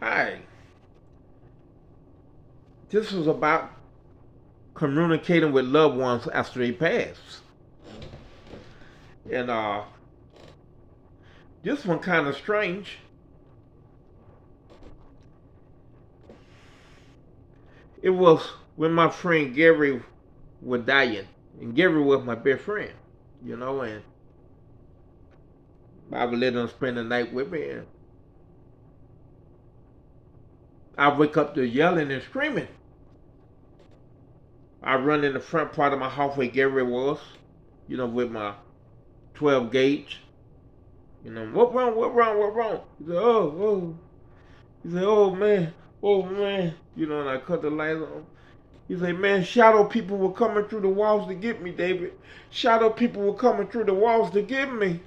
Hi. This is about communicating with loved ones after they pass. And this one kind of strange. It was when my friend Gary was dying. And Gary was my best friend, and I would let him spend the night with me. And I wake up to yelling and screaming. I run in the front part of my house where Gary was, with my 12 gauge. What wrong, what wrong, what wrong? He said, oh. He said, oh man. And I cut the lights on. He said, man, shadow people were coming through the walls to get me, David. Shadow people were coming through the walls to get me.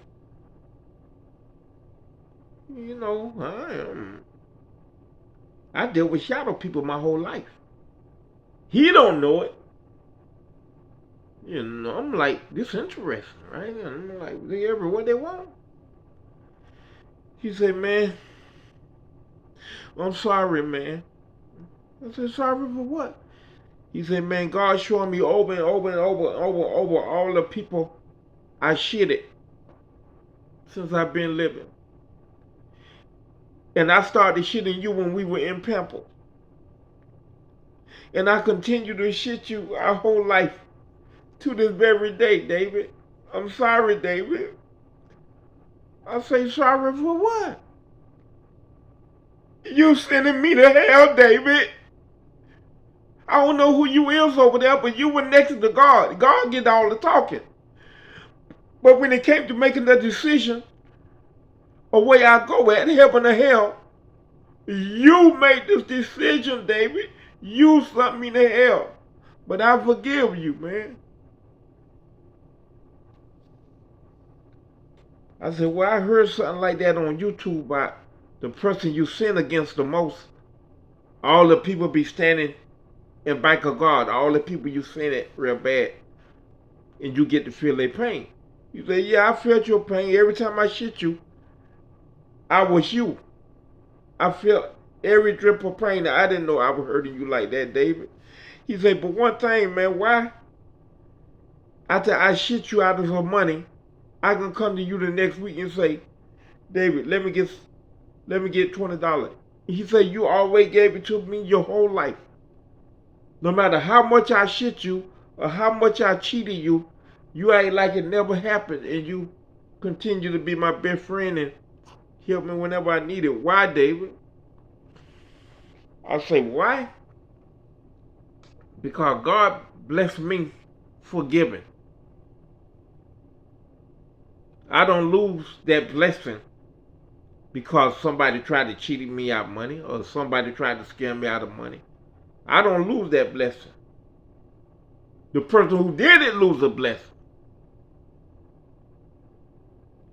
I dealt with shadow people my whole life. He don't know it. I'm like, this interesting, right? And I'm like, they everywhere they want. He said, man, I'm sorry, man. I said, sorry for what? He said, man, God showing me over and over and over and over all the people I shitted since I've been living. And I started shitting you when we were in Pample. And I continue to shit you our whole life to this very day, David. I'm sorry, David. I say sorry for what? You sending me to hell, David. I don't know who you is over there, but you were next to God. God did all the talking. But when it came to making the decision of where I go at, heaven or hell, you made this decision, David. You sent me to hell. But I forgive you, man. I said, well, I heard something like that on YouTube about the person you sin against the most. All the people be standing in back of God. All the people you sin at real bad. And you get to feel their pain. You say, yeah, I felt your pain. Every time I shit you, I was you. I felt every drip of pain. I didn't know I was hurting you like that, David. He said, but one thing, man, why? After I shit you out of some money, I can come to you the next week and say, David, let me get $20. He said, you always gave it to me your whole life. No matter how much I shit you or how much I cheated you, you act like it never happened, and you continue to be my best friend and help me whenever I need it. Why, David? I say, why? Because God blessed me forgiving. I don't lose that blessing because somebody tried to cheat me out of money or somebody tried to scam me out of money. I don't lose that blessing. The person who did it lose a blessing.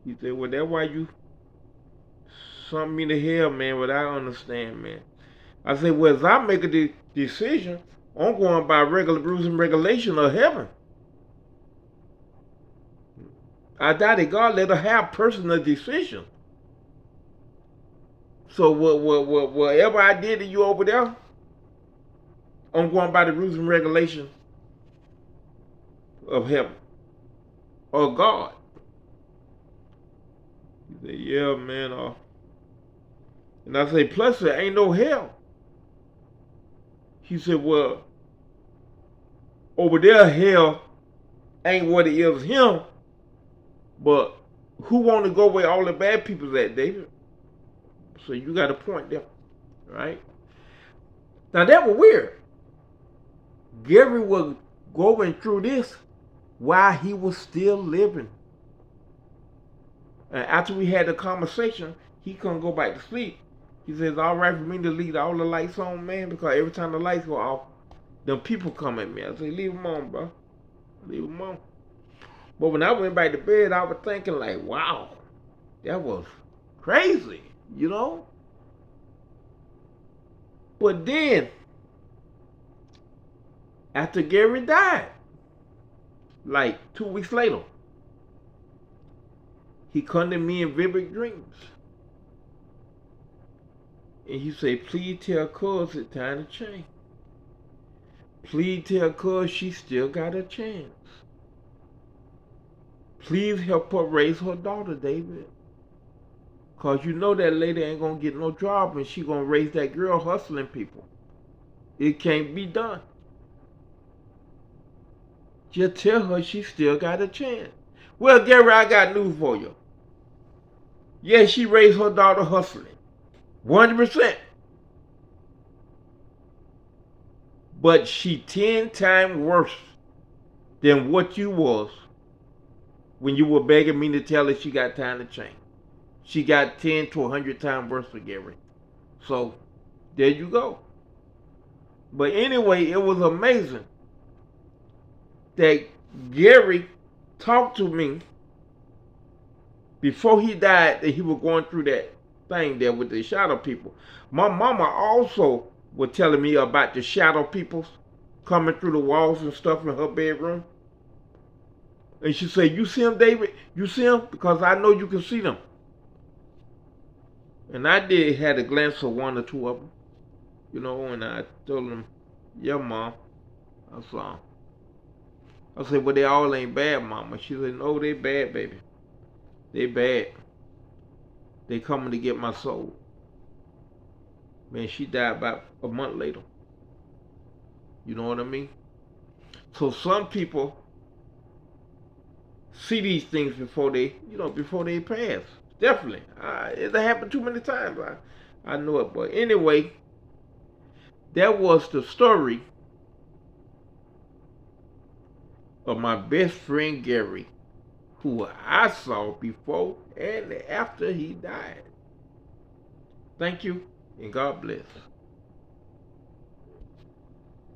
He said, well, that's why you sent me to hell, man, but I understand, man. I said, well, as I make a decision, I'm going by regular rules and regulation of heaven. I doubt that God let her have personal decision. So whatever I did to you over there, I'm going by the rules and regulations of heaven or God. He said, yeah, man. And I say, plus there ain't no hell. He said, well, over there, hell ain't what it is him, but who want to go where all the bad people's at, David? So you got a point there, right? Now that was weird. Gary was going through this while he was still living. And after we had the conversation, he couldn't go back to sleep. He says, all right for me to leave all the lights on, man, because every time the lights go off, them people come at me. I say, leave them on, bro. Leave them on. But when I went back to bed, I was thinking like, wow, that was crazy, you know? But then, after Gary died, like 2 weeks later, he come to me in vivid dreams. And he said, please tell cuz it's time to change. Please tell cuz she still got a chance. Please help her raise her daughter, David. Cause you know that lady ain't gonna get no job and she gonna raise that girl hustling people. It can't be done. Just tell her she still got a chance. Well, Gary, I got news for you. Yeah, she raised her daughter hustling. 100%. But she 10 times worse than what you was when you were begging me to tell her she got time to change. She got 10 to 100 times worse than Gary. So, there you go. But anyway, it was amazing that Gary talked to me before he died, that he was going through that thing there with the shadow people. My mama also was telling me about the shadow people coming through the walls and stuff in her bedroom. And she said, you see them, David? You see them? Because I know you can see them. And I did had a glance of one or two of them. You know, and I told them, yeah, Mom, I saw them. I said, well, they all ain't bad, Mama. She said, no, they bad, baby. They bad. They coming to get my soul. Man, she died about a month later. You know what I mean? So some people see these things before they, before they pass. Definitely. It happened too many times. I know it. But anyway, that was the story of my best friend Gary, who I saw before and after he died. Thank you, and God bless.